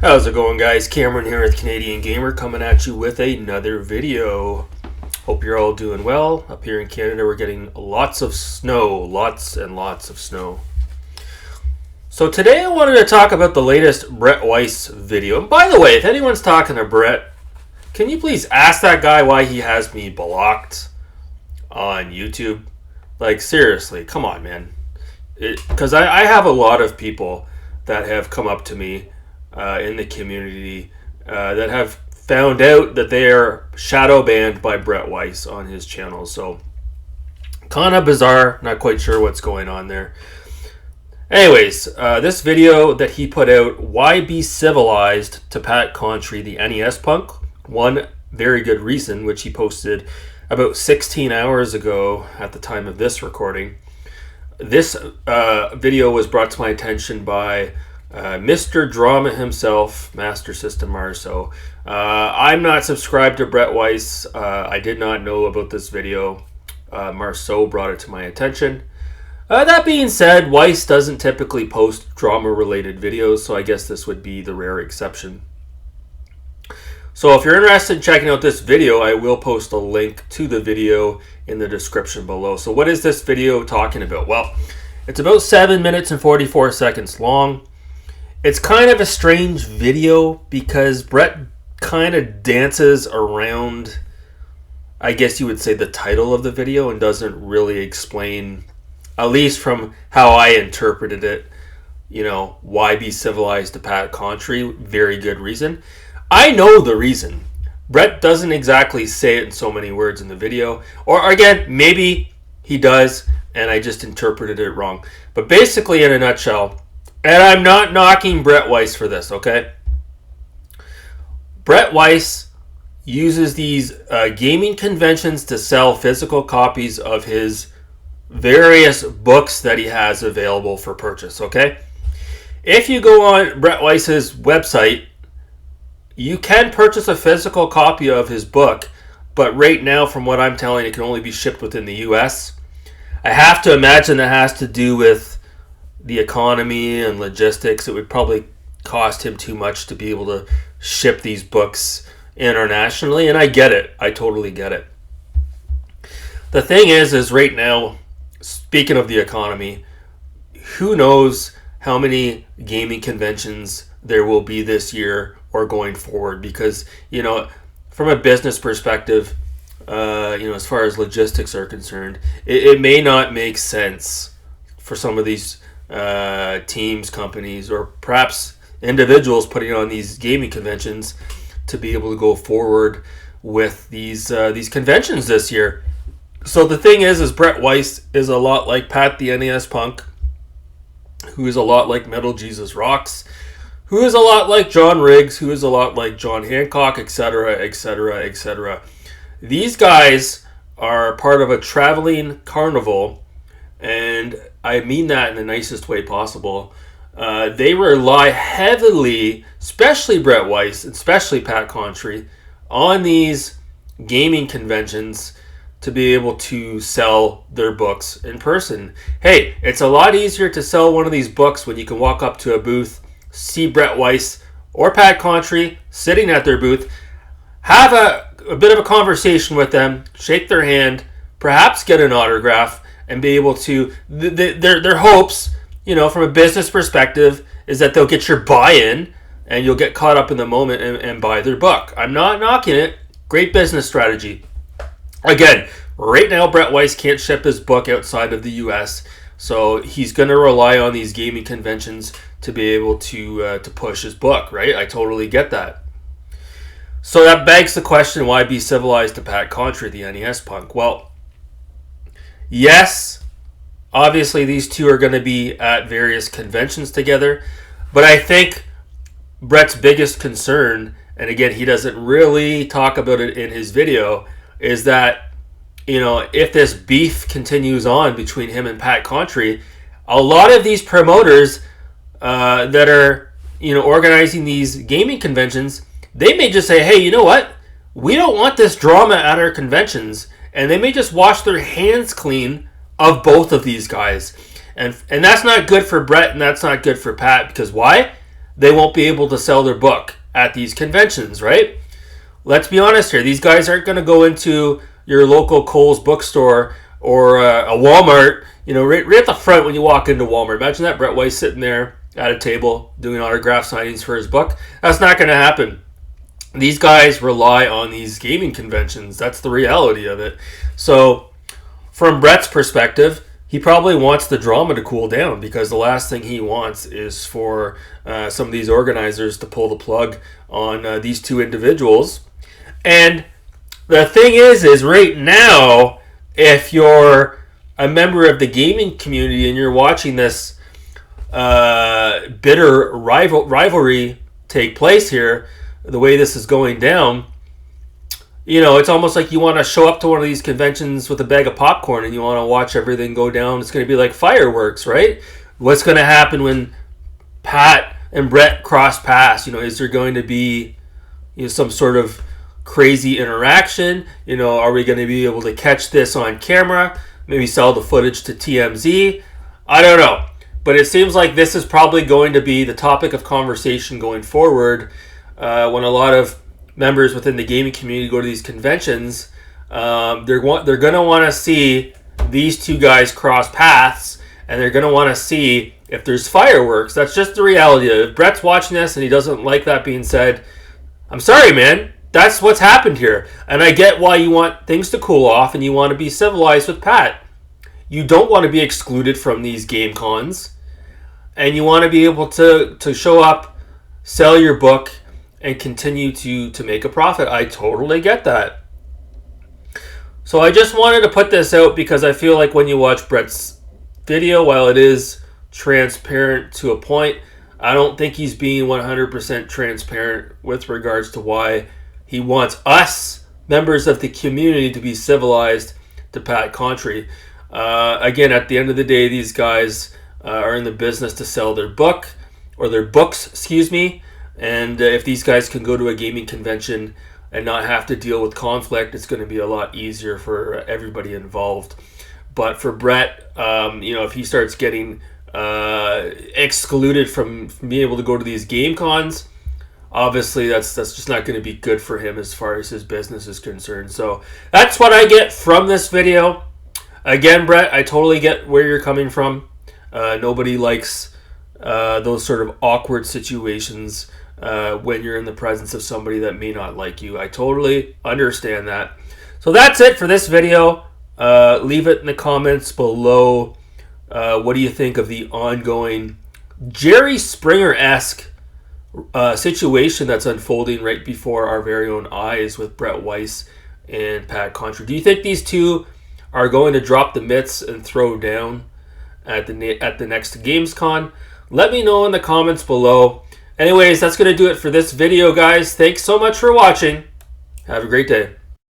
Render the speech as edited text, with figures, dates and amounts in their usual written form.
How's it going, guys? Cameron here with Canadian Gamer coming at you with another video. Hope you're all doing well. Up here in Canada, we're getting lots of snow, lots and lots of snow. So today I wanted to talk about the latest Brett Weiss video. And by the way, if anyone's talking to Brett, can you please ask that guy why he has me blocked on YouTube? Like, seriously, come on, man. Because I have a lot of people that have come up to me in the community that have found out that they are shadow banned by Brett Weiss on his channel. So kind of bizarre, not quite sure what's going on there. Anyways, this video that he put out, why be civilized to Pat Contri, the NES punk? One very good reason, which he posted about 16 hours ago at the time of this recording. This video was brought to my attention by Mr. Drama himself, Master System Marceau. I'm not subscribed to Brett Weiss. I did not know about this video. Marceau brought it to my attention. That being said, Weiss doesn't typically post drama-related videos, so I guess this would be the rare exception. So if you're interested in checking out this video, I will post a link to the video in the description below. So what is this video talking about? Well, it's about 7 minutes and 44 seconds long. It's kind of a strange video because Brett kind of dances around, I guess you would say, the title of the video and doesn't really explain, at least from how I interpreted it, you know, why be civilized to Pat Contri. Very good reason. I know the reason. Brett doesn't exactly say it in so many words in the video. Or again, maybe he does and I just interpreted it wrong. But basically, in a nutshell, and I'm not knocking Brett Weiss for this, okay? Brett Weiss uses these gaming conventions to sell physical copies of his various books that he has available for purchase, okay? If you go on Brett Weiss's website, you can purchase a physical copy of his book, but right now, from what I'm telling, it can only be shipped within the US. I have to imagine that has to do with the economy and logistics. It would probably cost him too much to be able to ship these books internationally, and I get it. I totally get it. The thing is right now, speaking of the economy, who knows how many gaming conventions there will be this year or going forward, because, you know, from a business perspective, you know, as far as logistics are concerned, it may not make sense for some of these teams, companies, or perhaps individuals putting on these gaming conventions to be able to go forward with these conventions this year. So the thing is Brett Weiss is a lot like Pat the NES punk, who is a lot like Metal Jesus Rocks, who is a lot like John Riggs, who is a lot like John Hancock, etc., etc., etc. These guys are part of a traveling carnival, and I mean that in the nicest way possible. They rely heavily, especially Brett Weiss, especially Pat Contri, on these gaming conventions to be able to sell their books in person. Hey, it's a lot easier to sell one of these books when you can walk up to a booth, see Brett Weiss or Pat Contri sitting at their booth, have a bit of a conversation with them, shake their hand, perhaps get an autograph, and be able to, their hopes, you know, from a business perspective, is that they'll get your buy-in and you'll get caught up in the moment and buy their book. I'm not knocking it. Great business strategy. Again, right now Brett Weiss can't ship his book outside of the US, so he's going to rely on these gaming conventions to be able to push his book, right? I totally get that. So that begs the question, why be civilized to Pat Contri, the NES punk? Well, yes, obviously these two are going to be at various conventions together, but I think Brett's biggest concern, and again, he doesn't really talk about it in his video, is that, you know, if this beef continues on between him and Pat Contri, a lot of these promoters that are, you know, organizing these gaming conventions, they may just say, hey, you know what? We don't want this drama at our conventions. And they may just wash their hands clean of both of these guys. And that's not good for Brett, and that's not good for Pat, because why? they won't be able to sell their book at these conventions, right? Let's be honest here. These guys aren't going to go into your local Kohl's bookstore or a Walmart, right at the front when you walk into Walmart. Imagine that, Brett Weiss sitting there at a table doing autograph signings for his book. That's not going to happen. These guys rely on these gaming conventions. That's the reality of it. So from Brett's perspective, he probably wants the drama to cool down, because the last thing he wants is for some of these organizers to pull the plug on these two individuals. And the thing is right now, if you're a member of the gaming community and you're watching this bitter rivalry take place here, the way this is going down, it's almost like you want to show up to one of these conventions with a bag of popcorn and you want to watch everything go down. It's going to be like fireworks, right? What's going to happen when Pat and Brett cross paths? Is there going to be some sort of crazy interaction? Are we going to be able to catch this on camera? Maybe sell the footage to TMZ? I don't know. But it seems like this is probably going to be the topic of conversation going forward when a lot of members within the gaming community go to these conventions. They're going to want to see these two guys cross paths, and they're going to want to see if there's fireworks. That's just the reality of it. If Brett's watching this and he doesn't like that being said, I'm sorry, man. That's what's happened here. And I get why you want things to cool off and you want to be civilized with Pat. You don't want to be excluded from these game cons. And you want to be able to show up, sell your book, and continue to make a profit. I totally get that. So I just wanted to put this out because I feel like when you watch Brett's video, while it is transparent to a point, I don't think he's being 100% transparent with regards to why he wants us, members of the community, to be civilized to Pat Contri. Again, at the end of the day, these guys are in the business to sell their book, or their books, excuse me. And if these guys can go to a gaming convention and not have to deal with conflict, it's going to be a lot easier for everybody involved. But for Brett, if he starts getting excluded from being able to go to these game cons, obviously that's just not going to be good for him as far as his business is concerned. So that's what I get from this video. Again, Brett, I totally get where you're coming from. Nobody likes those sort of awkward situations when you're in the presence of somebody that may not like you. I totally understand that. So that's it for this video. Leave it in the comments below. What do you think of the ongoing Jerry Springer-esque situation that's unfolding right before our very own eyes with Brett Weiss and Pat Contri? Do you think these two are going to drop the mitts and throw down at the next Gamescom? Let me know in the comments below. Anyways, that's going to do it for this video, guys. Thanks so much for watching. Have a great day.